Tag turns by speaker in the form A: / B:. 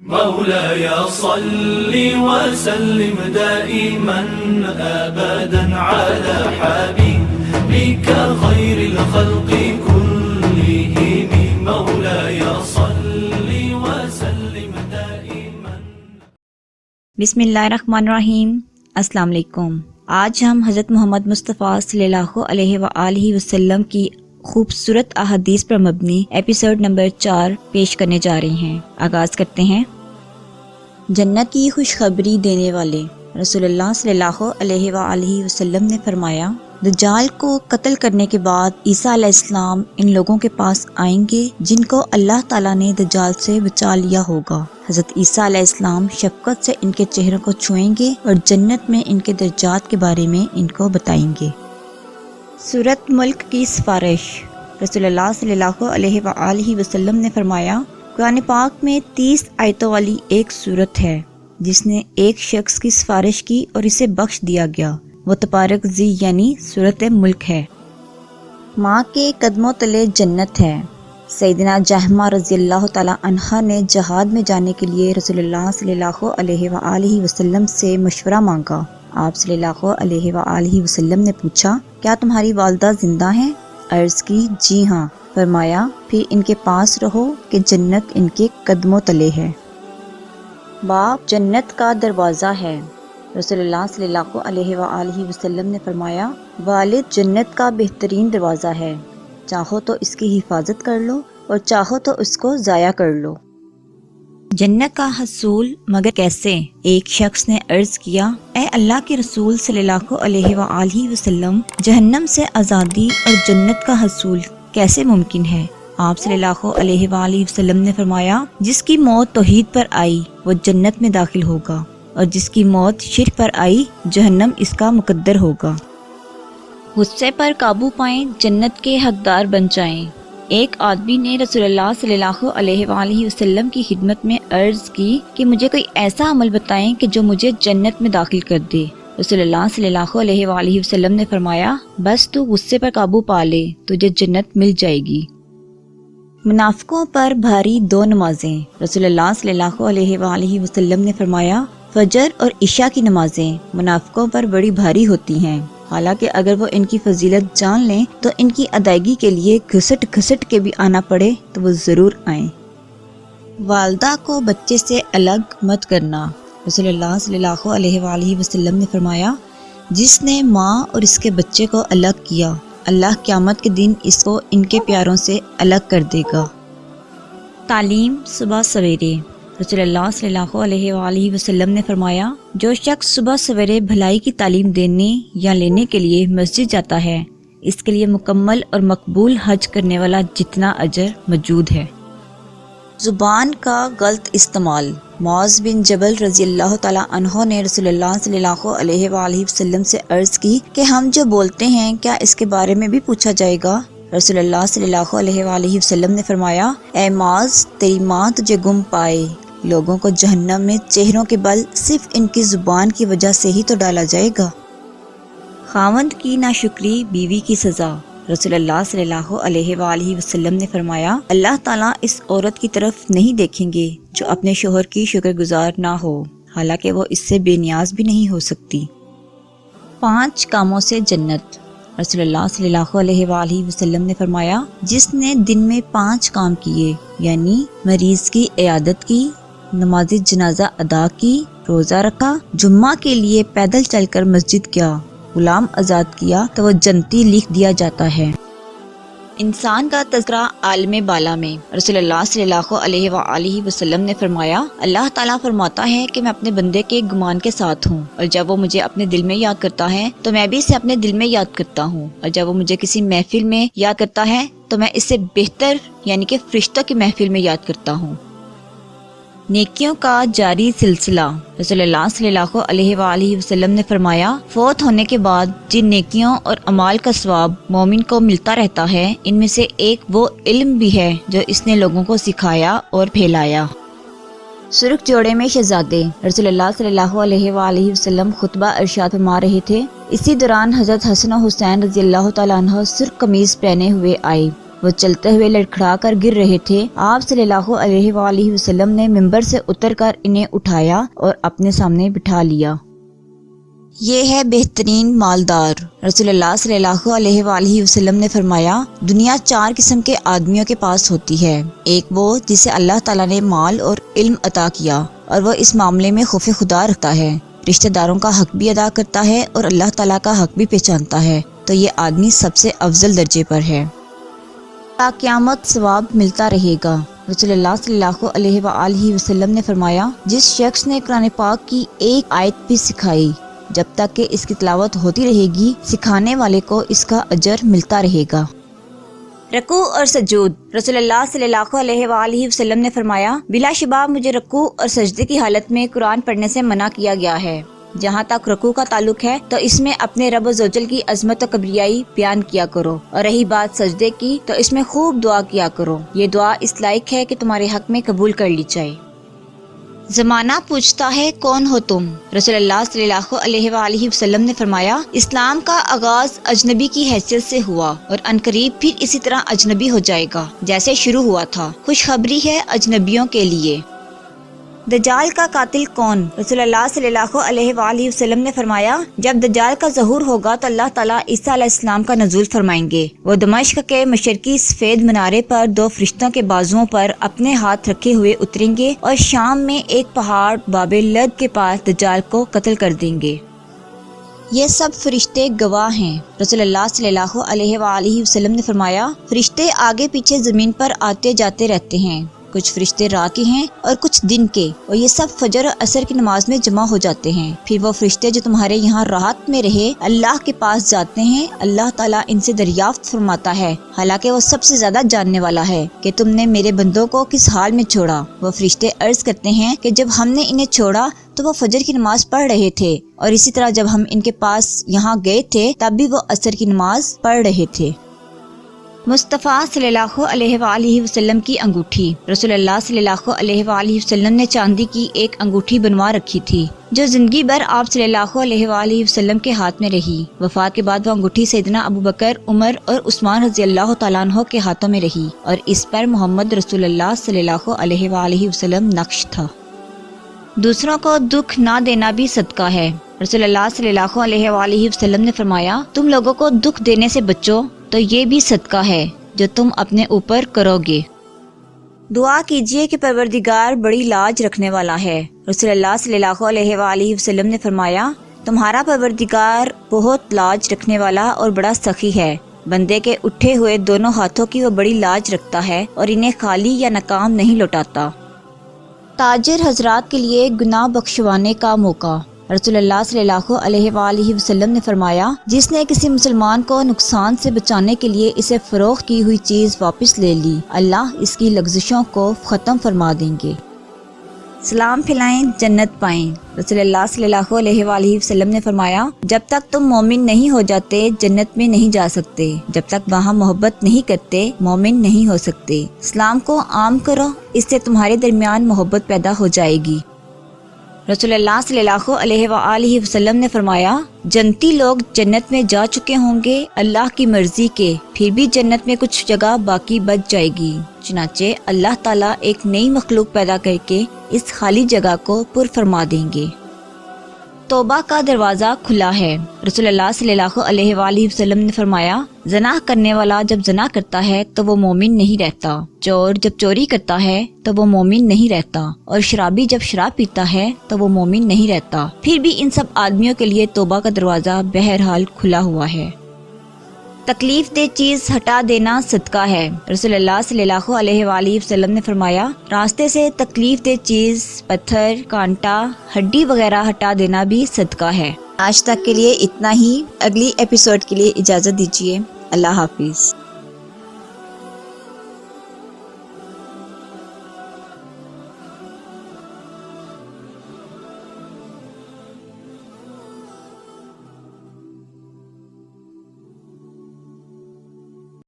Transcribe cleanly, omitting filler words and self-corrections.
A: مولاي صل وسلم دائما أبدا على حبيبك خير الخلق كلهم مولاي صل وسلم دائما.
B: بسم اللہ الرحمن الرحیم. السلام علیکم. آج ہم حضرت محمد مصطفیٰ صلی اللہ علیہ وآلہ وسلم کی خوبصورت احادیث پر مبنی ایپیسوڈ نمبر 4 پیش کرنے جا رہے ہیں. آغاز کرتے ہیں. جنت کی خوشخبری دینے والے رسول اللہ صلی اللہ علیہ وآلہ وسلم نے فرمایا، دجال کو قتل کرنے کے بعد عیسیٰ علیہ السلام ان لوگوں کے پاس آئیں گے جن کو اللہ تعالیٰ نے دجال سے بچا لیا ہوگا. حضرت عیسیٰ علیہ السلام شفقت سے ان کے چہروں کو چھوئیں گے اور جنت میں ان کے درجات کے بارے میں ان کو بتائیں گے. سورۃ ملک کی سفارش. رسول اللہ صلی اللہ علیہ وآلہ وسلم نے فرمایا، قرآن پاک میں 30 آیتوں والی ایک سورت ہے جس نے ایک شخص کی سفارش کی اور اسے بخش دیا گیا. وہ تبارک ذی یعنی سورۃ ملک ہے. ماں کے قدموں تلے جنت ہے. سیدنا جہمہ رضی اللہ تعالی عنہ نے جہاد میں جانے کے لیے رسول اللہ صلی اللہ علیہ وآلہ وسلم سے مشورہ مانگا. آپ صلی اللہ علیہ وآلہ وسلم نے پوچھا، کیا تمہاری والدہ زندہ ہیں؟ عرض کی، جی ہاں. فرمایا، پھر ان کے پاس رہو کہ جنت ان کے قدموں تلے ہے. باپ جنت کا دروازہ ہے. رسول اللہ صلی اللہ علیہ وآلہ وسلم نے فرمایا، والد جنت کا بہترین دروازہ ہے. چاہو تو اس کی حفاظت کر لو اور چاہو تو اس کو ضائع کر لو. جنت کا حصول مگر کیسے؟ ایک شخص نے عرض کیا، اے اللہ کے رسول صلی اللہ علیہ وآلہ وسلم، جہنم سے آزادی اور جنت کا حصول کیسے ممکن ہے؟ آپ صلی اللہ علیہ وآلہ وسلم نے فرمایا، جس کی موت توحید پر آئی وہ جنت میں داخل ہوگا اور جس کی موت شرک پر آئی جہنم اس کا مقدر ہوگا. غصے پر قابو پائیں، جنت کے حقدار بن جائیں. ایک آدمی نے رسول اللہ صلی اللہ علیہ وآلہ وسلم کی خدمت میں عرض کی کہ مجھے کوئی ایسا عمل بتائیں کہ جو مجھے جنت میں داخل کر دے. رسول اللہ صلی اللہ علیہ وآلہ وسلم نے فرمایا، بس تو غصے پر قابو پا لے، تجھے جنت مل جائے گی. منافقوں پر بھاری 2 نمازیں. رسول اللہ صلی اللہ علیہ وآلہ وسلم نے فرمایا، فجر اور عشاء کی نمازیں منافقوں پر بڑی بھاری ہوتی ہیں، حالانکہ اگر وہ ان کی فضیلت جان لیں تو ان کی ادائیگی کے لیے گھسٹ گھسٹ کے بھی آنا پڑے تو وہ ضرور آئیں. والدہ کو بچے سے الگ مت کرنا. رسول اللہ صلی اللہ علیہ وآلہ وسلم نے فرمایا، جس نے ماں اور اس کے بچے کو الگ کیا، اللہ قیامت کے دن اس کو ان کے پیاروں سے الگ کر دے گا. تعلیم صبح سویرے. رسول اللہ صلی اللہ علیہ وآلہ وسلم نے فرمایا، جو شخص صبح سویرے بھلائی کی تعلیم دینے یا لینے کے لیے مسجد جاتا ہے، اس کے لیے مکمل اور مقبول حج کرنے والا جتنا اجر موجود ہے. زبان کا غلط استعمال. معاذ بن جبل رضی اللہ تعالی عنہ نے رسول اللہ صلی اللہ علیہ وآلہ وسلم سے عرض کی کہ ہم جو بولتے ہیں کیا اس کے بارے میں بھی پوچھا جائے گا؟ رسول اللہ صلی اللہ علیہ وآلہ وسلم نے فرمایا، اے معاذ، تیری ماں تجھے گم پائے. لوگوں کو جہنم میں چہروں کے بل صرف ان کی زبان کی وجہ سے ہی تو ڈالا جائے گا. خاوند کی ناشکری بیوی کی سزا. رسول اللہ صلی اللہ علیہ وآلہ وسلم نے فرمایا، اللہ تعالیٰ اس عورت کی طرف نہیں دیکھیں گے جو اپنے شوہر کی شکر گزار نہ ہو، حالانکہ وہ اس سے بے نیاز بھی نہیں ہو سکتی. 5 کاموں سے جنت. رسول اللہ صلی اللہ علیہ وآلہ وسلم نے فرمایا، جس نے دن میں 5 کام کیے، یعنی مریض کی عیادت کی، نماز جنازہ ادا کی، روزہ رکھا، جمعہ کے لیے پیدل چل کر مسجد گیا، غلام آزاد کیا، تو وہ جنتی لکھ دیا جاتا ہے. انسان کا تذکرہ عالم بالا میں. رسول اللہ صلی اللہ علیہ وآلہ وسلم نے فرمایا، اللہ تعالیٰ فرماتا ہے کہ میں اپنے بندے کے گمان کے ساتھ ہوں، اور جب وہ مجھے اپنے دل میں یاد کرتا ہے تو میں بھی اسے اپنے دل میں یاد کرتا ہوں، اور جب وہ مجھے کسی محفل میں یاد کرتا ہے تو میں اسے بہتر یعنی کہ فرشتوں کی محفل میں یاد کرتا ہوں. نیکیوں کا جاری سلسلہ. رسول اللہ صلی اللہ علیہ وآلہ وسلم نے فرمایا، فوت ہونے کے بعد جن نیکیوں اور اعمال کا ثواب مومن کو ملتا رہتا ہے، ان میں سے ایک وہ علم بھی ہے جو اس نے لوگوں کو سکھایا اور پھیلایا. سرخ جوڑے میں شہزادے. رسول اللہ صلی اللہ علیہ وآلہ وسلم خطبہ ارشاد فرما رہے تھے. اسی دوران حضرت حسن و حسین رضی اللہ تعالیٰ عنہ سرخ قمیض پہنے ہوئے آئے. وہ چلتے ہوئے لڑکھڑا کر گر رہے تھے۔ آپ صلی اللہ علیہ وآلہ وسلم نے ممبر سے اتر کر انہیں اٹھایا اور اپنے سامنے بٹھا لیا۔ یہ ہے بہترین مالدار۔ رسول اللہ صلی اللہ علیہ وآلہ وسلم نے فرمایا، دنیا 4 قسم کے آدمیوں کے پاس ہوتی ہے۔ ایک وہ جسے اللہ تعالیٰ نے مال اور علم عطا کیا اور وہ اس معاملے میں خوف خدا رکھتا ہے، رشتہ داروں کا حق بھی ادا کرتا ہے اور اللہ تعالیٰ کا حق بھی پہچانتا ہے، تو یہ آدمی سب سے افضل درجے پر ہے، تا قیامت ثواب ملتا رہے گا۔ رسول اللہ صلی اللہ علیہ وآلہ وسلم نے فرمایا، جس شخص نے قرآن پاک کی ایک آیت بھی سکھائی، جب تک کہ اس کی تلاوت ہوتی رہے گی، سکھانے والے کو اس کا اجر ملتا رہے گا۔ رکوع اور سجود۔ رسول اللہ صلی اللہ علیہ وآلہ وسلم نے فرمایا، بلا شبہ مجھے رکوع اور سجدے کی حالت میں قرآن پڑھنے سے منع کیا گیا ہے۔ جہاں تک رکوع کا تعلق ہے تو اس میں اپنے رب عزوجل کی عظمت و کبریائی بیان کیا کرو، اور رہی بات سجدے کی تو اس میں خوب دعا کیا کرو، یہ دعا اس لائق ہے کہ تمہارے حق میں قبول کر لی جائے۔ زمانہ پوچھتا ہے کون ہو تم؟ رسول اللہ صلی اللہ علیہ وآلہ وسلم نے فرمایا، اسلام کا آغاز اجنبی کی حیثیت سے ہوا اور عنقریب پھر اسی طرح اجنبی ہو جائے گا جیسے شروع ہوا تھا۔ خوشخبری ہے اجنبیوں کے لیے۔ دجال کا قاتل کون؟ رسول اللہ صلی اللہ علیہ وآلہ وسلم نے فرمایا، جب دجال کا ظہور ہوگا تو اللہ تعالیٰ عیسیٰ علیہ السلام کا نزول فرمائیں گے۔ وہ دمشق کے مشرقی سفید منارے پر 2 فرشتوں کے بازوؤں پر اپنے ہاتھ رکھے ہوئے اتریں گے اور شام میں ایک پہاڑ باب لد کے پاس دجال کو قتل کر دیں گے۔ یہ سب فرشتے گواہ ہیں۔ رسول اللہ صلی اللہ علیہ وآلہ وسلم نے فرمایا، فرشتے آگے پیچھے زمین پر آتے جاتے رہتے ہیں، کچھ فرشتے رات کے ہیں اور کچھ دن کے، اور یہ سب فجر اور عصر کی نماز میں جمع ہو جاتے ہیں۔ پھر وہ فرشتے جو تمہارے یہاں راحت میں رہے اللہ کے پاس جاتے ہیں، اللہ تعالیٰ ان سے دریافت فرماتا ہے، حالانکہ وہ سب سے زیادہ جاننے والا ہے، کہ تم نے میرے بندوں کو کس حال میں چھوڑا؟ وہ فرشتے عرض کرتے ہیں کہ جب ہم نے انہیں چھوڑا تو وہ فجر کی نماز پڑھ رہے تھے، اور اسی طرح جب ہم ان کے پاس یہاں گئے تھے تب بھی وہ عصر کی نماز پڑھ رہے تھے۔ مصطفیٰ صلی اللہ علیہ وآلہ وسلم کی انگوٹھی۔ رسول اللہ صلی اللہ علیہ وآلہ وسلم نے چاندی کی ایک انگوٹھی بنوا رکھی تھی جو زندگی بھر آپ صلی اللہ علیہ وآلہ وسلم کے ہاتھ میں رہی۔ وفات کے بعد وہ انگوٹھی سیدنا ابو بکر، عمر اور عثمان رضی اللہ تعالیٰ عنہ کے ہاتھوں میں رہی، اور اس پر محمد رسول اللہ صلی اللہ علیہ وآلہ وسلم نقش تھا۔ دوسروں کو دکھ نہ دینا بھی صدقہ ہے۔ رسول اللہ صلی اللہ علیہ وآلہ وسلم نے فرمایا، تم لوگوں کو دکھ دینے سے بچو تو یہ بھی صدقہ ہے جو تم اپنے اوپر کرو گے۔ دعا کیجئے کہ پروردگار بڑی لاج رکھنے والا ہے۔ رسول اللہ صلی اللہ علیہ وآلہ وسلم نے فرمایا، تمہارا پروردگار بہت لاج رکھنے والا اور بڑا سخی ہے۔ بندے کے اٹھے ہوئے دونوں ہاتھوں کی وہ بڑی لاج رکھتا ہے اور انہیں خالی یا ناکام نہیں لوٹاتا۔ تاجر حضرات کے لیے گناہ بخشوانے کا موقع۔ رسول اللہ صلی اللہ علیہ وآلہ وسلم نے فرمایا، جس نے کسی مسلمان کو نقصان سے بچانے کے لیے اسے فروخت کی ہوئی چیز واپس لے لی، اللہ اس کی لغزشوں کو ختم فرما دیں گے۔ سلام پھیلائیں جنت پائیں۔ رسول اللہ صلی اللہ علیہ وآلہ وسلم نے فرمایا، جب تک تم مومن نہیں ہو جاتے جنت میں نہیں جا سکتے، جب تک وہاں محبت نہیں کرتے مومن نہیں ہو سکتے۔ اسلام کو عام کرو، اس سے تمہارے درمیان محبت پیدا ہو جائے گی۔ رسول اللہ صلی اللہ علیہ وآلہ وسلم نے فرمایا، جنتی لوگ جنت میں جا چکے ہوں گے اللہ کی مرضی کے، پھر بھی جنت میں کچھ جگہ باقی بچ جائے گی، چنانچہ اللہ تعالیٰ ایک نئی مخلوق پیدا کر کے اس خالی جگہ کو پر فرما دیں گے۔ توبہ کا دروازہ کھلا ہے۔ رسول اللہ صلی اللہ علیہ وآلہ وسلم نے فرمایا، زنا کرنے والا جب زنا کرتا ہے تو وہ مومن نہیں رہتا، چور جب چوری کرتا ہے تو وہ مومن نہیں رہتا، اور شرابی جب شراب پیتا ہے تو وہ مومن نہیں رہتا۔ پھر بھی ان سب آدمیوں کے لیے توبہ کا دروازہ بہرحال کھلا ہوا ہے۔ تکلیف دہ چیز ہٹا دینا صدقہ ہے۔ رسول اللہ صلی اللہ علیہ وآلہ وسلم نے فرمایا، راستے سے تکلیف دہ چیز، پتھر، کانٹا، ہڈی وغیرہ ہٹا دینا بھی صدقہ ہے۔ آج تک کے لیے اتنا ہی، اگلی ایپیسوڈ کے لیے اجازت دیجیے۔ اللہ حافظ۔